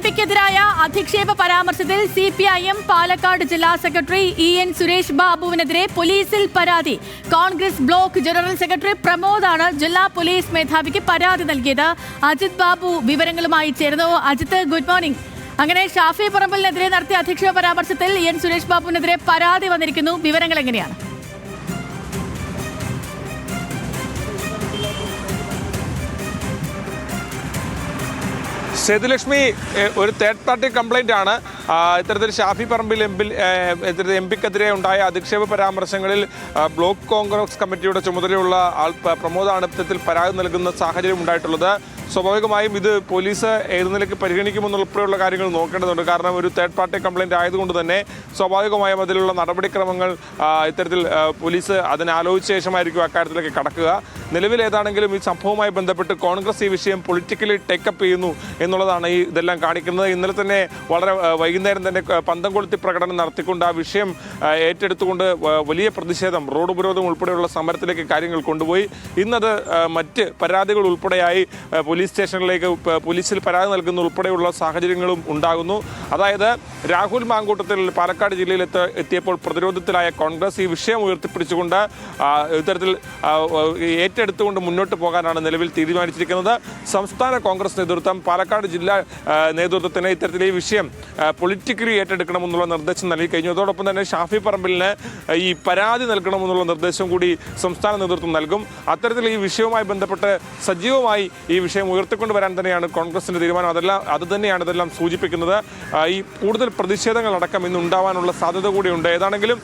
പിക്കെതിരായ അധിക്ഷേപ പരാമർശത്തിൽ CPIM പാലക്കാട് ജില്ലാ secretary EN Suresh ബാബുവിനെതിരെ പോലീസിൽ പരാതി. കോൺഗ്രസ് ബ്ലോക്ക് ജനറൽ സെക്രട്ടറി പ്രമോദാണ് ജില്ലാ പോലീസ് മേധാവിക്ക് പരാതി നൽകിയത്. അജിത് ബാബു വിവരങ്ങളുമായി ചേർന്നു. Ajith, good morning. അങ്ങനെ ഷാഫി പറമ്പലിനെതിരെ നടത്തിയ അധിക്ഷേപ പരാമർശത്തിൽ EN സുരേഷ് ബാബുവിനെതിരെ പരാതി വന്നിരിക്കുന്നു. വിവരങ്ങൾ എങ്ങനെയാണ്? സേതുലക്ഷ്മി, ഒരു തേർഡ് പാർട്ടി കംപ്ലൈന്റ് ആണ്. ഇത്തരത്തിൽ ഷാഫി പറമ്പിൽ എം പിക്കെതിരെ ഉണ്ടായ അധിക്ഷേപ പരാമർശങ്ങളിൽ ബ്ലോക്ക് കോൺഗ്രസ് കമ്മിറ്റിയുടെ ചുമതലയുള്ള പ്രമോദാണ് ഇത്തരത്തിൽ പരാതി നൽകുന്ന സാഹചര്യം ഉണ്ടായിട്ടുള്ളത്. സ്വാഭാവികമായും ഇത് പോലീസ് ഏത് നിലയ്ക്ക് പരിഗണിക്കുമെന്നുൾപ്പെടെയുള്ള കാര്യങ്ങൾ നോക്കേണ്ടതുണ്ട്. കാരണം ഒരു തേർഡ് പാർട്ടി കംപ്ലൈൻറ്റ് ആയതുകൊണ്ട് തന്നെ സ്വാഭാവികമായും അതിലുള്ള നടപടിക്രമങ്ങൾ ഇത്തരത്തിൽ പോലീസ് അതിനാലോചിച്ച ശേഷമായിരിക്കും അക്കാര്യത്തിലേക്ക് കടക്കുക. നിലവിൽ ഏതാണെങ്കിലും ഈ സംഭവവുമായി ബന്ധപ്പെട്ട് കോൺഗ്രസ് ഈ വിഷയം പൊളിറ്റിക്കലി ടേക്കപ്പ് ചെയ്യുന്നു എന്നുള്ളതാണ് ഇതെല്ലാം കാണിക്കുന്നത്. ഇന്നലെ തന്നെ വളരെ വൈകുന്നേരം തന്നെ പന്തം കൊളുത്തി പ്രകടനം നടത്തിക്കൊണ്ട് ആ വിഷയം ഏറ്റെടുത്തുകൊണ്ട് വലിയ പ്രതിഷേധം, റോഡ് ഉപരോധം ഉൾപ്പെടെയുള്ള സമരത്തിലേക്ക് കാര്യങ്ങൾ കൊണ്ടുപോയി. ഇന്നത് മറ്റ് പരാതികൾ ഉൾപ്പെടെയായി പോലീസ് സ്റ്റേഷനിലേക്ക് പോലീസിൽ പരാതി നൽകുന്ന ഉൾപ്പെടെയുള്ള സാഹചര്യങ്ങളും ഉണ്ടാകുന്നു. അതായത് രാഹുൽ മാങ്കൂട്ടത്തിൽ പാലക്കാട് ജില്ലയിൽ എത്തിയപ്പോൾ പ്രതിരോധത്തിലായ കോൺഗ്രസ് ഈ വിഷയം ഉയർത്തിപ്പിടിച്ചുകൊണ്ട് ഇത്തരത്തിൽ ഏറ്റെടുത്തുകൊണ്ട് മുന്നോട്ട് പോകാനാണ് നിലവിൽ തീരുമാനിച്ചിരിക്കുന്നത്. സംസ്ഥാന കോൺഗ്രസ് നേതൃത്വം പാലക്കാട് ജില്ലാ നേതൃത്വത്തിന് ഇത്തരത്തിൽ ഈ വിഷയം പൊളിറ്റിക്കലി ഏറ്റെടുക്കണമെന്നുള്ള നിർദ്ദേശം നൽകി കഴിഞ്ഞു. അതോടൊപ്പം തന്നെ ഷാഫി പറമ്പിലിന് ഈ പരാതി നൽകണമെന്നുള്ള നിർദ്ദേശം കൂടി സംസ്ഥാന നേതൃത്വം നൽകും. അത്തരത്തിൽ ഈ വിഷയവുമായി ബന്ധപ്പെട്ട് സജീവമായി ഈ വിഷയം ഉയർത്തിക്കൊണ്ടുവരാൻ തന്നെയാണ് കോൺഗ്രസിന്റെ തീരുമാനം. അത് തന്നെയാണ് ഇതെല്ലാം സൂചിപ്പിക്കുന്നത്. ഈ കൂടുതൽ പ്രതിഷേധങ്ങളടക്കം ഇന്ന് ഉണ്ടാവാനുള്ള സാധ്യത കൂടിയുണ്ട്. ഏതാണെങ്കിലും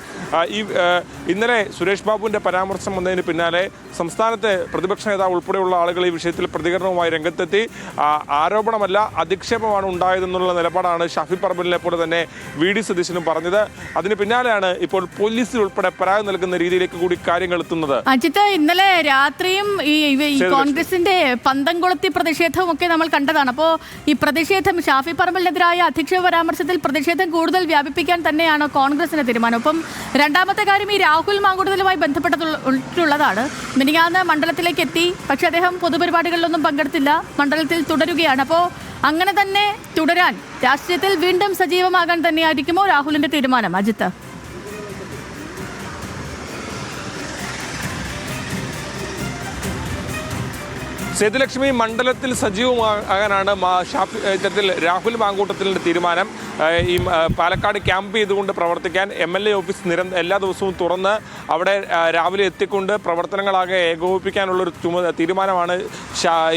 ഇന്നലെ സുരേഷ് ബാബുവിന്റെ പരാമർശം വന്നതിന് പിന്നാലെ സംസ്ഥാനത്തെ പ്രതിപക്ഷ നേതാവ് ഉൾപ്പെടെയുള്ള ആളുകൾ ഈ വിഷയത്തിൽ പ്രതികരണവുമായി രംഗത്തെത്തി. ആരോപണമല്ല, അധിക്ഷേപമാണ് ഉണ്ടായതെന്നുള്ള നിലപാടാണ് ഷാഫി പറമ്പിലിനെ പോലെ തന്നെ VD സതീശനും പറഞ്ഞത്. അതിന് പിന്നാലെയാണ് ഇപ്പോൾ പോലീസിൽ ഉൾപ്പെടെ പരാതി നൽകുന്ന രീതിയിലേക്ക് കൂടി കാര്യങ്ങൾ എത്തുന്നത്. അജിത്ത്, ഇന്നലെ രാത്രിയും ഈ കോൺഗ്രസിന്റെ പന്തംകൊളുത്തി പ്രതിഷേധവും ഒക്കെ നമ്മൾ കണ്ടതാണ്. അപ്പോൾ ഈ പ്രതിഷേധം, ഷാഫി പറമ്പലിനെതിരായ അധിക്ഷേപ പരാമർശത്തിൽ പ്രതിഷേധം കൂടുതൽ വ്യാപിപ്പിക്കാൻ തന്നെയാണ് കോൺഗ്രസിന്റെ തീരുമാനം. ഒപ്പം രണ്ടാമത്തെ കാര്യം ഈ രാഹുൽ മാങ്കൂട്ടത്തിലുമായി ബന്ധപ്പെട്ടുള്ളതാണ്. മിനിങ്ങാന്ന് മണ്ഡലത്തിലേക്ക് എത്തി, പക്ഷെ അദ്ദേഹം പൊതുപരിപാടികളിലൊന്നും പങ്കെടുത്തില്ല, മണ്ഡലത്തിൽ തുടരുകയാണ്. അപ്പോൾ അങ്ങനെ തന്നെ തുടരാൻ, രാഷ്ട്രീയത്തിൽ വീണ്ടും സജീവമാകാൻ തന്നെയായിരിക്കുമോ രാഹുലിന്റെ തീരുമാനം? അജിത്ത്, സേതുലക്ഷ്മി, മണ്ഡലത്തിൽ സജീവമാകാനാണ് ഇത്തരത്തിൽ രാഹുൽ മാങ്കൂട്ടത്തിൻ്റെ തീരുമാനം. ഈ പാലക്കാട് ക്യാമ്പ് ചെയ്തുകൊണ്ട് പ്രവർത്തിക്കാൻ MLA ഓഫീസ് എല്ലാ ദിവസവും തുറന്ന് അവിടെ രാവിലെ എത്തിക്കൊണ്ട് പ്രവർത്തനങ്ങളാകെ ഏകോപിപ്പിക്കാനുള്ളൊരു തീരുമാനമാണ്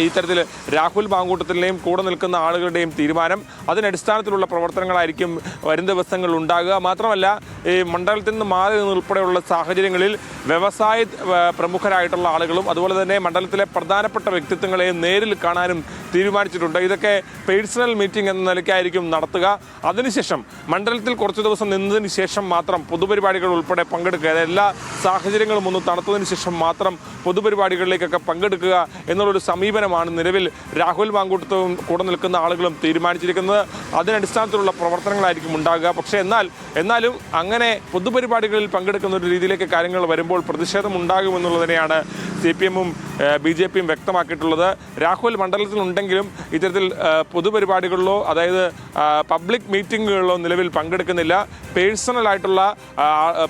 ഇത്തരത്തിൽ രാഹുൽ മാങ്കൂട്ടത്തിൻ്റെയും കൂടെ നിൽക്കുന്ന ആളുകളുടെയും തീരുമാനം. അതിനടിസ്ഥാനത്തിലുള്ള പ്രവർത്തനങ്ങളായിരിക്കും വരും ദിവസങ്ങളിൽ ഉണ്ടാകുക. മാത്രമല്ല, ഈ മണ്ഡലത്തിൽ നിന്ന് മാറി നിന്നുൾപ്പെടെയുള്ള സാഹചര്യങ്ങളിൽ വ്യവസായ പ്രമുഖരായിട്ടുള്ള ആളുകളും അതുപോലെ തന്നെ മണ്ഡലത്തിലെ പ്രധാനപ്പെട്ട വ്യക്തിത്വങ്ങളെ നേരിൽ കാണാനും തീരുമാനിച്ചിട്ടുണ്ട്. ഇതൊക്കെ പേഴ്സണൽ മീറ്റിംഗ് എന്ന നിലയ്ക്കായിരിക്കും നടത്തുക. അതിനുശേഷം മണ്ഡലത്തിൽ കുറച്ച് ദിവസം നിന്നതിന് ശേഷം മാത്രം പൊതുപരിപാടികൾ ഉൾപ്പെടെ പങ്കെടുക്കുക, എല്ലാ സാഹചര്യങ്ങളും ഒന്ന് തണുത്തതിന് ശേഷം മാത്രം പൊതുപരിപാടികളിലേക്കൊക്കെ പങ്കെടുക്കുക എന്നുള്ളൊരു സമീപനമാണ് നിലവിൽ രാഹുൽ മാങ്കൂട്ടവും കൂടെ നിൽക്കുന്ന ആളുകളും തീരുമാനിച്ചിരിക്കുന്നത്. അതിനടിസ്ഥാനത്തിലുള്ള പ്രവർത്തനങ്ങളായിരിക്കും ഉണ്ടാകുക. പക്ഷേ എന്നാലും അങ്ങനെ പൊതുപരിപാടികളിൽ പങ്കെടുക്കുന്ന ഒരു രീതിയിലേക്ക് കാര്യങ്ങൾ വരുമ്പോൾ പ്രതിഷേധം ഉണ്ടാകുമെന്നുള്ളത് തന്നെയാണ് CPM-ഉം BJP-യും വ്യക്തമാക്കിയിട്ടുള്ളത്. രാഹുൽ മണ്ഡലത്തിലുണ്ടെങ്കിലും ഇത്തരത്തിൽ പൊതുപരിപാടികളിലോ അതായത് പബ്ലിക് മീറ്റിങ്ങുകളിലോ നിലവിൽ പങ്കെടുക്കുന്നില്ല. പേഴ്സണലായിട്ടുള്ള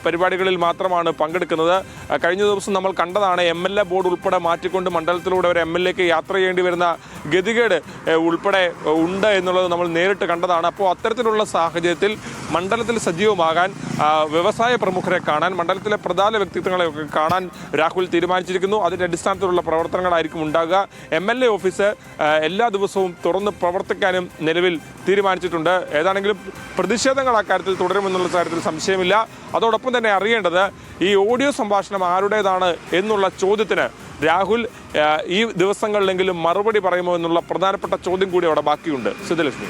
പരിപാടികളിൽ മാത്രമാണ് പങ്കെടുക്കുന്നത്. കഴിഞ്ഞ ദിവസം നമ്മൾ കണ്ടതാണ്, MLA ബോർഡ് ഉൾപ്പെടെ മാറ്റിക്കൊണ്ട് മണ്ഡലത്തിലൂടെ ഒരു MLA-ക്ക് യാത്ര ചെയ്യേണ്ടി വരുന്ന ഗതികേട് ഉൾപ്പെടെ ഉണ്ട് എന്നുള്ളത് നമ്മൾ നേരിട്ട് കണ്ടതാണ്. അപ്പോൾ അത്തരത്തിലുള്ള സാഹചര്യത്തിൽ മണ്ഡലത്തിൽ സജീവമാകാൻ, വ്യവസായ പ്രമുഖരെ കാണാൻ, മണ്ഡലത്തിലെ പ്രധാന വ്യക്തിത്വങ്ങളെയൊക്കെ കാണാൻ രാഹുൽ തീരുമാനിച്ചിരിക്കുന്നു. അതിൻ്റെ അടിസ്ഥാനത്തിലുള്ള പ്രവർത്തനങ്ങളായിരിക്കും ഉണ്ടാകുക. MLA ഓഫീസ് എല്ലാ ദിവസവും തുറന്ന് പ്രവർത്തിക്കാനും നിലവിൽ തീരുമാനിച്ചിട്ടുണ്ട്. ഏതാണെങ്കിലും പ്രതിഷേധങ്ങൾ അക്കാര്യത്തിൽ തുടരുമെന്നുള്ള കാര്യത്തിൽ സംശയമില്ല. അതോടൊപ്പം തന്നെ അറിയേണ്ടത്, ഈ ഓഡിയോ സംഭാഷണം ആരുടേതാണ് എന്നുള്ള ചോദ്യത്തിന് രാഹുൽ ഈ ദിവസങ്ങളിലെങ്കിലും മറുപടി പറയുമോ എന്നുള്ള പ്രധാനപ്പെട്ട ചോദ്യം കൂടി അവിടെ ബാക്കിയുണ്ട്. സേതുലക്ഷ്മി.